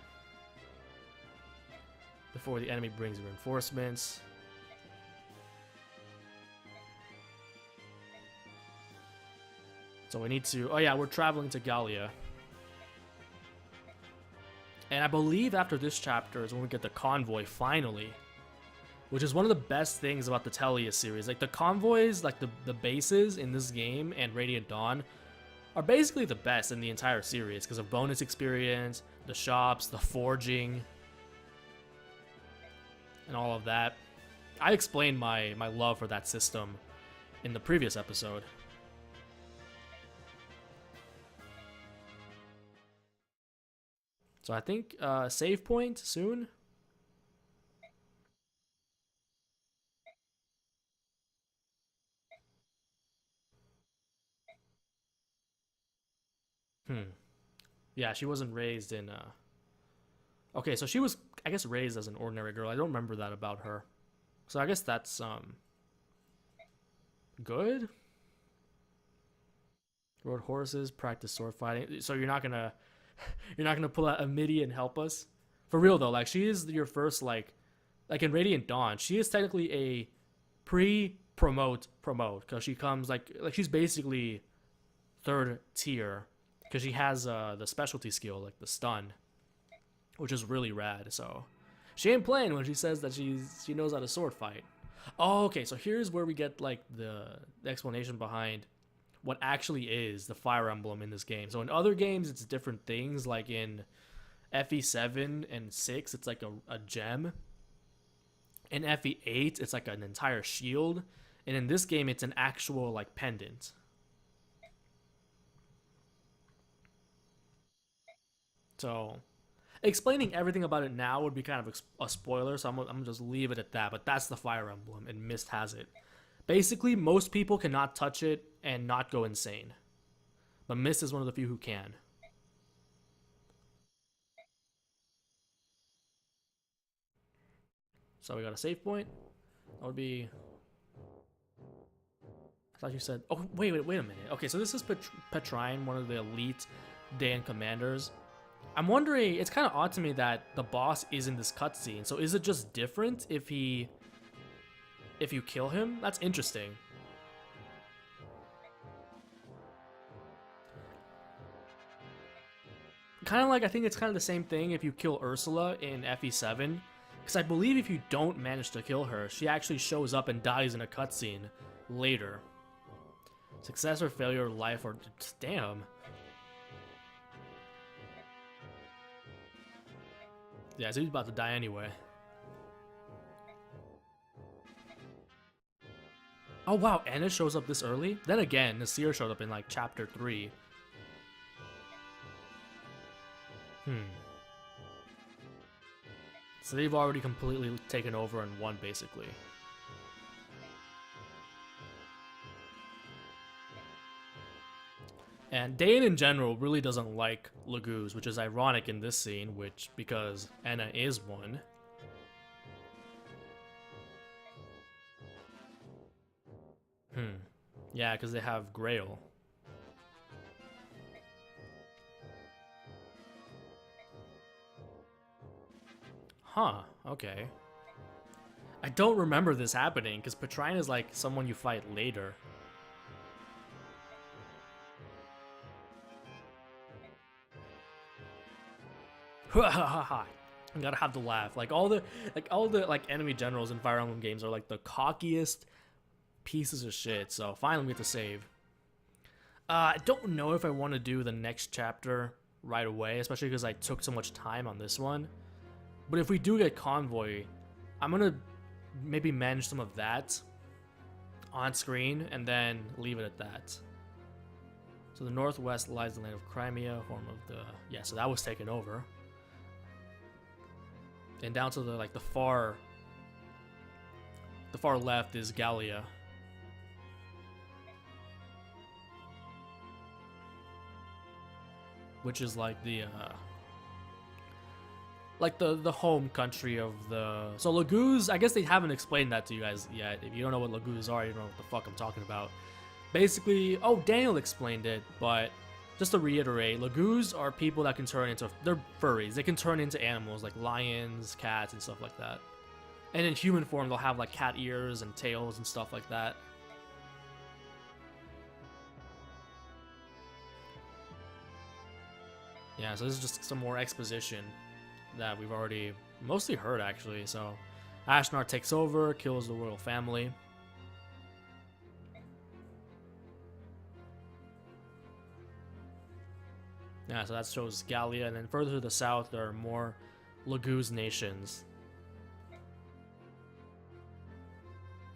Before the enemy brings reinforcements. So we need to... Oh yeah, we're traveling to Gallia. And I believe after this chapter is when we get the convoy, finally. Which is one of the best things about the Telia series. Like, the convoys, like the bases in this game and Radiant Dawn are basically the best in the entire series because of bonus experience, the shops, the forging, and all of that. I explained my love for that system in the previous episode. So I think save point soon. Yeah, she wasn't raised in okay, so she was, I guess, raised as an ordinary girl. I don't remember that about her. So I guess that's good. Rode horses, practice sword fighting. So you're not gonna pull out a midi and help us? For real though, like, she is your first like in Radiant Dawn, she is technically a pre-promote because she comes like she's basically 3rd tier because she has the specialty skill, like the stun, which is really rad. So she ain't playing when she says that she knows how to sword fight. Oh, okay, so here's where we get like the explanation behind what actually is the Fire Emblem in this game. So in other games, it's different things. Like in FE7 and 6, it's like a gem. In FE8, it's like an entire shield. And in this game, it's an actual like pendant. So explaining everything about it now would be kind of a spoiler, so I'm gonna just leave it at that. But that's the Fire Emblem, and Mist has it. Basically, most people cannot touch it and not go insane. But Mist is one of the few who can. So we got a save point. That would be... I thought you said... Oh, wait a minute. Okay, so this is Petrine, one of the elite Daean commanders. I'm wondering... It's kind of odd to me that the boss is in this cutscene. So is it just different if you kill him? That's interesting. Kind of like, I think it's kind of the same thing if you kill Ursula in FE7. Because I believe if you don't manage to kill her, she actually shows up and dies in a cutscene later. Success or failure, life or... Damn. Yeah, so he's about to die anyway. Oh wow, Anna shows up this early? Then again, Nasir showed up in like chapter 3. So they've already completely taken over and won, basically. And Dayan in general really doesn't like Laguz, which is ironic in this scene, because Anna is one. Yeah, because they have Grail. Huh, okay. I don't remember this happening, because Petrine is like someone you fight later. I gotta have the laugh. Like all the enemy generals in Fire Emblem games are like the cockiest pieces of shit. So finally we get to save. I don't know if I want to do the next chapter right away, especially because I took so much time on this one. But if we do get Convoy, I'm gonna maybe manage some of that on screen and then leave it at that. So the northwest lies the land of Crimea, home of the... Yeah, so that was taken over. And down to the far left is Gallia. Which is like the home country of the... So Laguz, I guess they haven't explained that to you guys yet. If you don't know what Laguz are, you don't know what the fuck I'm talking about. Basically, oh, Daniel explained it, but just to reiterate, Laguz are people that can turn into... They're furries. They can turn into animals like lions, cats, and stuff like that. And in human form, they'll have like cat ears and tails and stuff like that. Yeah, so this is just some more exposition that we've already mostly heard, actually. So Ashnar takes over, kills the royal family. Yeah, so that shows Gallia, and then further to the south, there are more Laguz nations.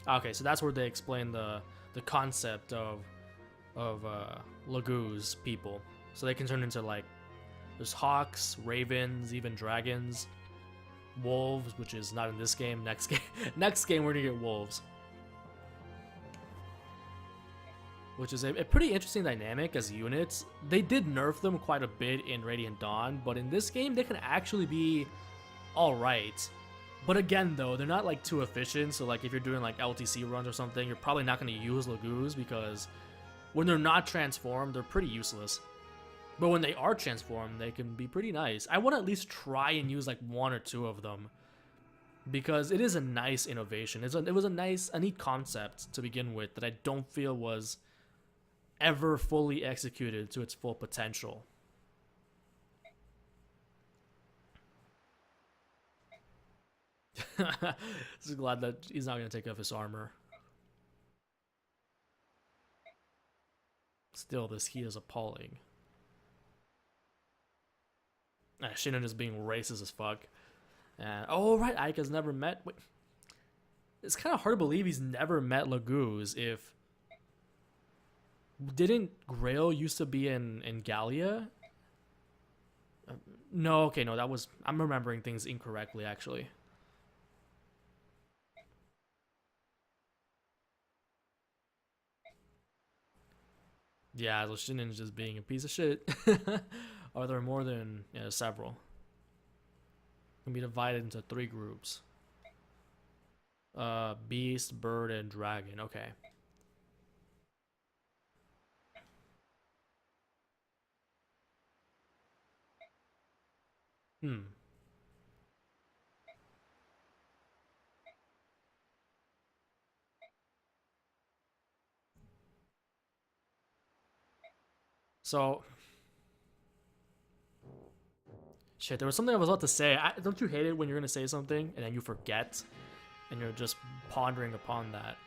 Okay, so that's where they explain the concept of Laguz people. So they can turn into like... There's hawks, ravens, even dragons, wolves, which is not in this game. Next game we're gonna get wolves, which is a pretty interesting dynamic as units. They did nerf them quite a bit in Radiant Dawn, but in this game they can actually be all right. But again, though, they're not like too efficient. So like if you're doing like LTC runs or something, you're probably not going to use Laguz because when they're not transformed, they're pretty useless. But when they are transformed, they can be pretty nice. I want to at least try and use like one or two of them because it is a nice innovation. It was a neat concept to begin with that I don't feel was ever fully executed to its full potential. Just glad that he's not going to take off his armor. Still, this heat is appalling. Shinnen is being racist as fuck. Oh, right, Ike has never met... Wait. It's kind of hard to believe he's never met Laguz if... Didn't Grail used to be in Gallia? No, okay, no, that was... I'm remembering things incorrectly, actually. Yeah, Shinnen's just being a piece of shit. Are there more than... Yeah, several. Can be divided into 3 groups. Beast, bird, and dragon. Okay. So Shit, there was something I was about to say. Don't you hate it when you're gonna say something and then you forget? And you're just pondering upon that.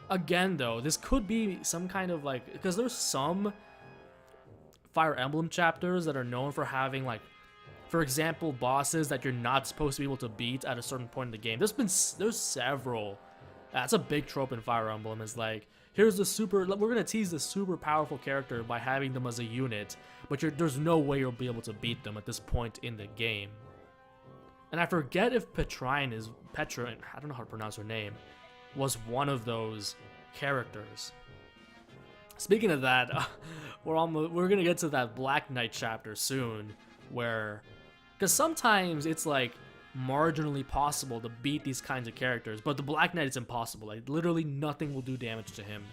Again, though, this could be some kind of like... Because there's some Fire Emblem chapters that are known for having like... For example, bosses that you're not supposed to be able to beat at a certain point in the game. There's several. That's a big trope in Fire Emblem, is like, here's the super... We're gonna tease the super powerful character by having them as a unit, but there's no way you'll be able to beat them at this point in the game. And I forget if Petra, I don't know how to pronounce her name, was one of those characters. Speaking of that, we're gonna get to that Black Knight chapter soon, where, because sometimes it's like marginally possible to beat these kinds of characters, but the Black Knight is impossible. Like literally nothing will do damage to him.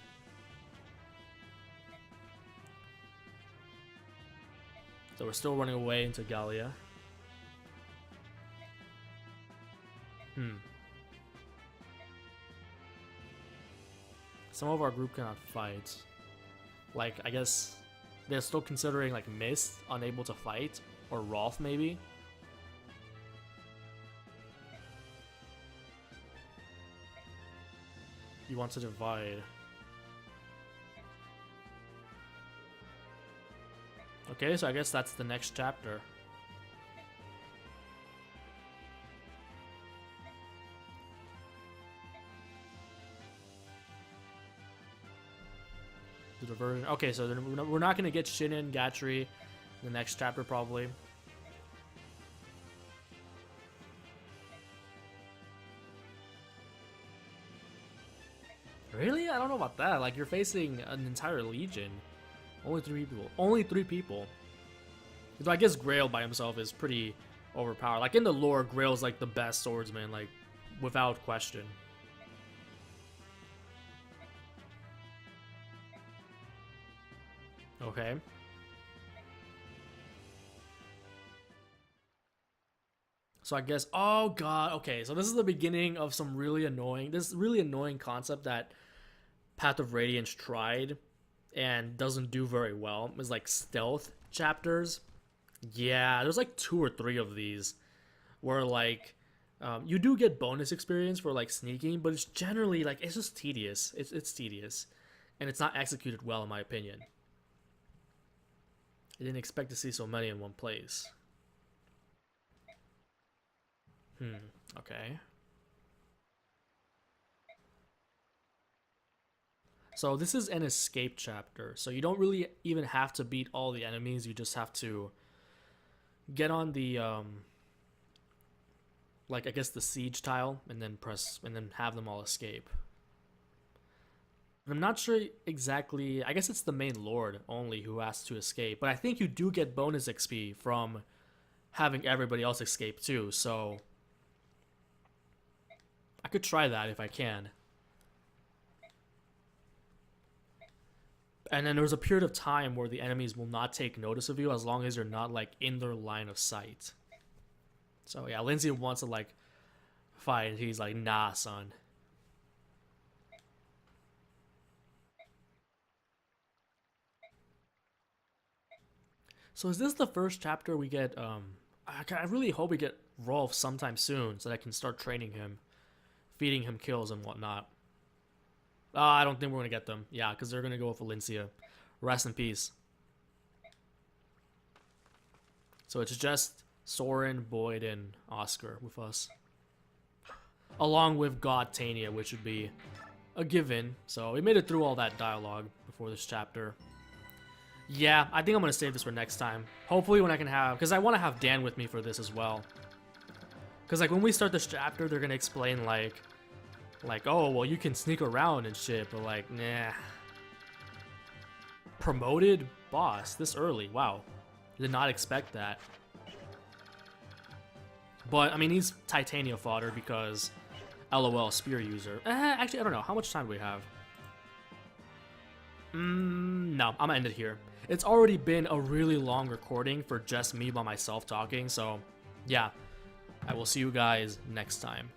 So we're still running away into Gallia. Some of our group cannot fight. Like, I guess they're still considering like Mist unable to fight, or Rolf maybe. He wants to divide. Okay, so I guess that's the next chapter. The diversion. Okay, so then we're not going to get Shinin and Gatri in the next chapter, probably. Really? I don't know about that. Like, you're facing an entire legion. Only 3 people. Only 3 people. So I guess Grail by himself is pretty overpowered. Like, in the lore, Grail's like the best swordsman, like, without question. Okay. So I guess, oh god, okay, so this is the beginning of some really annoying, this really annoying concept that Path of Radiance tried and doesn't do very well. It's like stealth chapters. Yeah, there's like 2 or 3 of these where like you do get bonus experience for like sneaking, but it's generally like, it's just tedious. It's tedious, and it's not executed well in my opinion. I didn't expect to see so many in one place. Okay. So this is an escape chapter, so you don't really even have to beat all the enemies, you just have to get on the like, I guess the siege tile, and then have them all escape. I'm not sure exactly, I guess it's the main lord only who has to escape, but I think you do get bonus XP from having everybody else escape too, so I could try that if I can. And then there's a period of time where the enemies will not take notice of you as long as you're not like in their line of sight. So yeah, Lindsay wants to like fight, and he's like, nah, son. So is this the first chapter we get, I really hope we get Rolf sometime soon so that I can start training him, feeding him kills and whatnot. I don't think we're going to get them. Yeah, because they're going to go with Valencia. Rest in peace. So it's just Soren, Boyd, and Oscar with us. Along with God Tania, which would be a given. So we made it through all that dialogue before this chapter. Yeah, I think I'm going to save this for next time. Hopefully when I can have... Because I want to have Dan with me for this as well. Because like when we start this chapter, they're going to explain like, oh, well, you can sneak around and shit, but like, nah. Promoted boss this early. Wow. Did not expect that. But, I mean, he's Titania fodder because LOL, spear user. Actually, I don't know. How much time do we have? No, I'm gonna end it here. It's already been a really long recording for just me by myself talking, so yeah. I will see you guys next time.